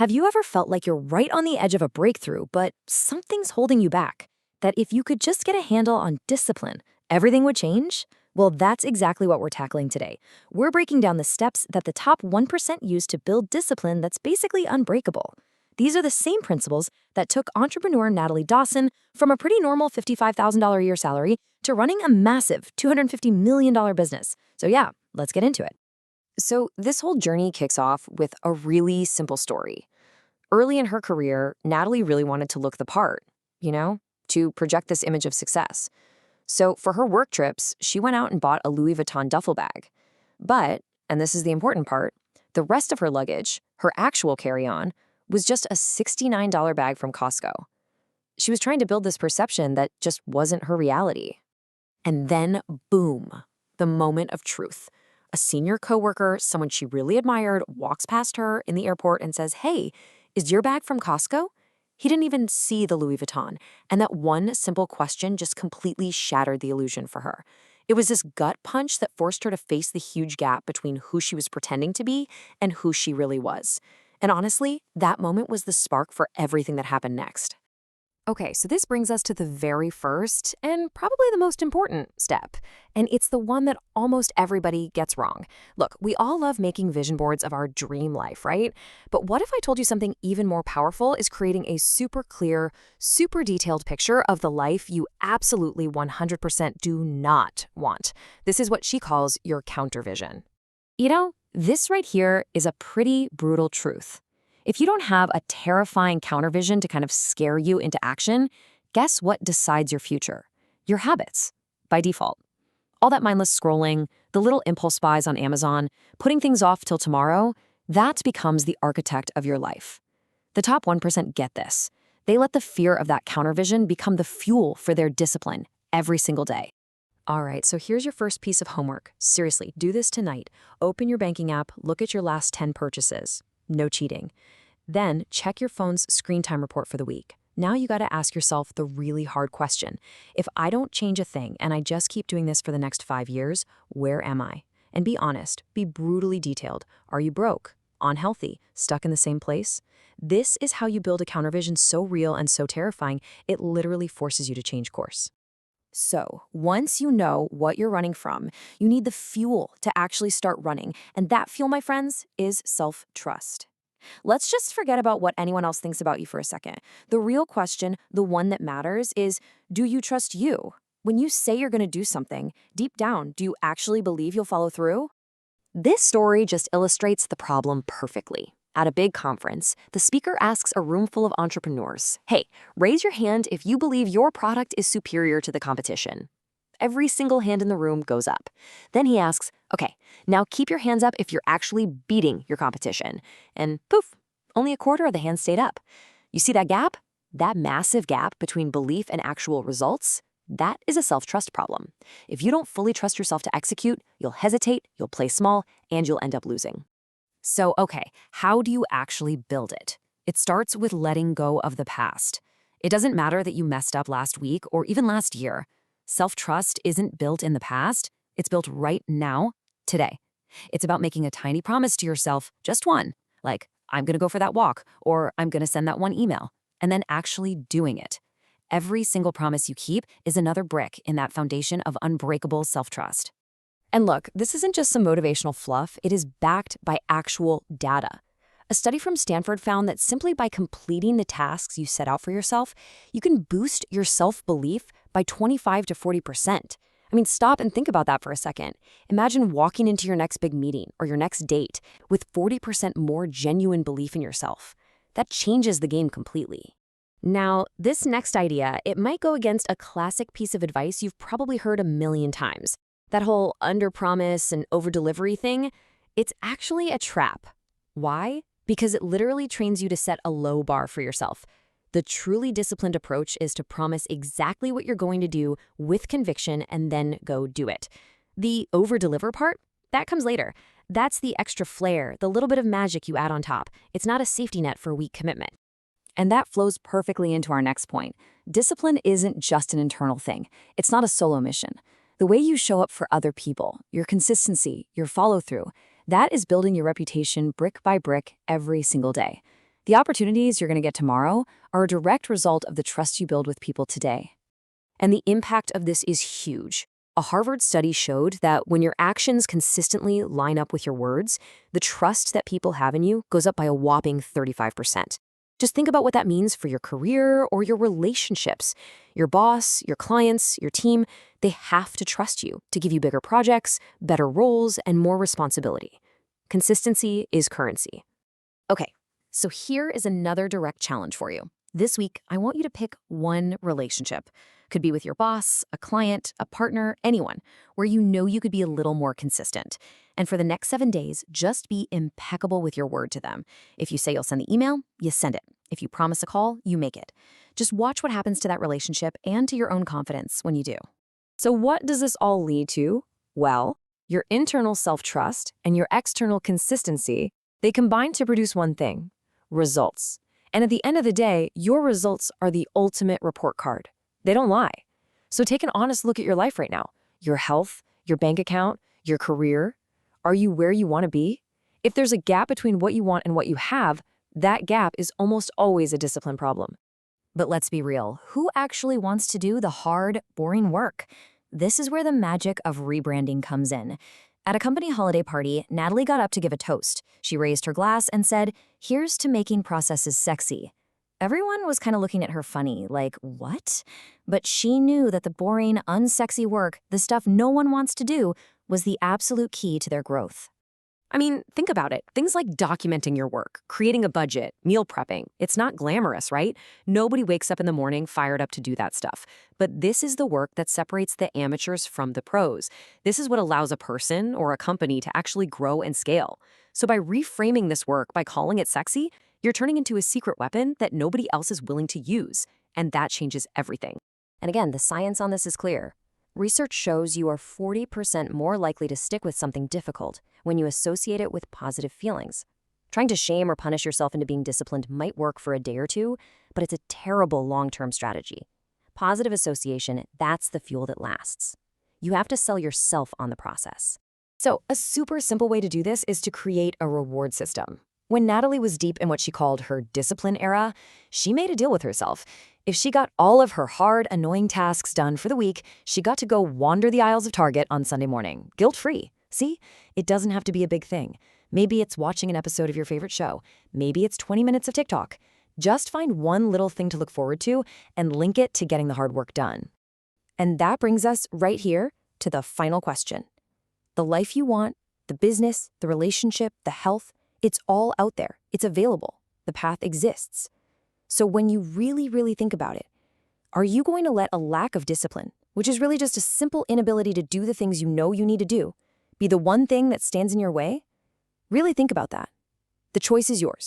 Have you ever felt like you're right on the edge of a breakthrough, but something's holding you back? That if you could just get a handle on discipline, everything would change? Well, that's exactly what we're tackling today. We're breaking down the steps that the top 1% use to build discipline that's basically unbreakable. These are the same principles that took entrepreneur Natalie Dawson from a pretty normal $55,000 a year salary to running a massive $250 million business. So yeah, let's get into it. So this whole journey kicks off with a really simple story. Early in her career, Natalie really wanted to look the part, to project this image of success. So for her work trips, she went out and bought a Louis Vuitton duffel bag. But, and this is the important part, the rest of her luggage, her actual carry-on, was just a $69 bag from Costco. She was trying to build this perception that just wasn't her reality. And then, boom, the moment of truth. A senior coworker, someone she really admired, walks past her in the airport and says, "Hey, is your bag from Costco?" He didn't even see the Louis Vuitton, and that one simple question just completely shattered the illusion for her. It was this gut punch that forced her to face the huge gap between who she was pretending to be and who she really was. And honestly, that moment was the spark for everything that happened next. Okay, so this brings us to the very first and probably the most important step, and it's the one that almost everybody gets wrong. Look, we all love making vision boards of our dream life, right? But what if I told you something even more powerful is creating a super clear, super detailed picture of the life you absolutely 100% do not want? This is what she calls your counter vision. This right here is a pretty brutal truth. If you don't have a terrifying counter vision to kind of scare you into action, guess what decides your future? Your habits, by default. All that mindless scrolling, the little impulse buys on Amazon, putting things off till tomorrow, that becomes the architect of your life. The top 1% get this. They let the fear of that counter vision become the fuel for their discipline every single day. All right, so here's your first piece of homework. Seriously, do this tonight. Open your banking app, look at your last 10 purchases. No cheating. Then check your phone's screen time report for the week. Now you got to ask yourself the really hard question. If I don't change a thing and I just keep doing this for the next 5 years, where am I? And be honest, be brutally detailed. Are you broke? Unhealthy? Stuck in the same place? This is how you build a counter vision so real and so terrifying, it literally forces you to change course. So, once you know what you're running from, you need the fuel to actually start running. And that fuel, my friends, is self-trust. Let's just forget about what anyone else thinks about you for a second. The real question, the one that matters, is do you trust you? When you say you're going to do something, deep down, do you actually believe you'll follow through? This story just illustrates the problem perfectly. At a big conference, the speaker asks a room full of entrepreneurs, "Hey, raise your hand if you believe your product is superior to the competition." Every single hand in the room goes up. Then he asks, "Okay, now keep your hands up if you're actually beating your competition." And poof, only a quarter of the hands stayed up. You see that gap? That massive gap between belief and actual results? That is a self-trust problem. If you don't fully trust yourself to execute, you'll hesitate, you'll play small, and you'll end up losing. So, okay, how do you actually build it? It starts with letting go of the past. It doesn't matter that you messed up last week or even last year. Self-trust isn't built in the past. It's built right now, today. It's about making a tiny promise to yourself, just one, like, I'm going to go for that walk, or I'm going to send that one email, and then actually doing it. Every single promise you keep is another brick in that foundation of unbreakable self-trust. And look, this isn't just some motivational fluff, it is backed by actual data. A study from Stanford found that simply by completing the tasks you set out for yourself, you can boost your self-belief by 25 to 40%. I mean, stop and think about that for a second. Imagine walking into your next big meeting or your next date with 40% more genuine belief in yourself. That changes the game completely. Now, this next idea, it might go against a classic piece of advice you've probably heard a million times. That whole under-promise and over-delivery thing, it's actually a trap. Why? Because it literally trains you to set a low bar for yourself. The truly disciplined approach is to promise exactly what you're going to do with conviction and then go do it. The over-deliver part, that comes later. That's the extra flair, the little bit of magic you add on top. It's not a safety net for weak commitment. And that flows perfectly into our next point. Discipline isn't just an internal thing. It's not a solo mission. The way you show up for other people, your consistency, your follow-through, that is building your reputation brick by brick every single day. The opportunities you're going to get tomorrow are a direct result of the trust you build with people today. And the impact of this is huge. A Harvard study showed that when your actions consistently line up with your words, the trust that people have in you goes up by a whopping 35%. Just think about what that means for your career or your relationships. Your boss, your clients, your team, they have to trust you to give you bigger projects, better roles, and more responsibility. Consistency is currency. Okay, so here is another direct challenge for you. This week, I want you to pick one relationship. Could be with your boss, a client, a partner, anyone, where you know you could be a little more consistent. And for the next 7 days, just be impeccable with your word to them. If you say you'll send the email, you send it. If you promise a call, you make it. Just watch what happens to that relationship and to your own confidence when you do. So what does this all lead to? Well, your internal self-trust and your external consistency, they combine to produce one thing: results. And at the end of the day, your results are the ultimate report card. They don't lie. So take an honest look at your life right now. Your health, your bank account, your career. Are you where you want to be? If there's a gap between what you want and what you have, that gap is almost always a discipline problem. But let's be real, who actually wants to do the hard, boring work? This is where the magic of rebranding comes in. At a company holiday party, Natalie got up to give a toast. She raised her glass and said, "Here's to making processes sexy." Everyone was kind of looking at her funny, like, what? But she knew that the boring, unsexy work, the stuff no one wants to do, was the absolute key to their growth. I mean, think about it. Things like documenting your work, creating a budget, meal prepping. It's not glamorous, right? Nobody wakes up in the morning fired up to do that stuff. But this is the work that separates the amateurs from the pros. This is what allows a person or a company to actually grow and scale. So by reframing this work, by calling it sexy, you're turning into a secret weapon that nobody else is willing to use. And that changes everything. And again, the science on this is clear. Research shows you are 40% more likely to stick with something difficult when you associate it with positive feelings. Trying to shame or punish yourself into being disciplined might work for a day or two, but it's a terrible long-term strategy. Positive association, that's the fuel that lasts. You have to sell yourself on the process. So a super simple way to do this is to create a reward system. When Natalie was deep in what she called her discipline era, she made a deal with herself. If she got all of her hard, annoying tasks done for the week, she got to go wander the aisles of Target on Sunday morning, guilt-free. See? It doesn't have to be a big thing. Maybe it's watching an episode of your favorite show. Maybe it's 20 minutes of TikTok. Just find one little thing to look forward to and link it to getting the hard work done. And that brings us right here to the final question. The life you want, the business, the relationship, the health, it's all out there. It's available. The path exists. So when you really think about it, are you going to let a lack of discipline, which is really just a simple inability to do the things you know you need to do, be the one thing that stands in your way? Really think about that. The choice is yours.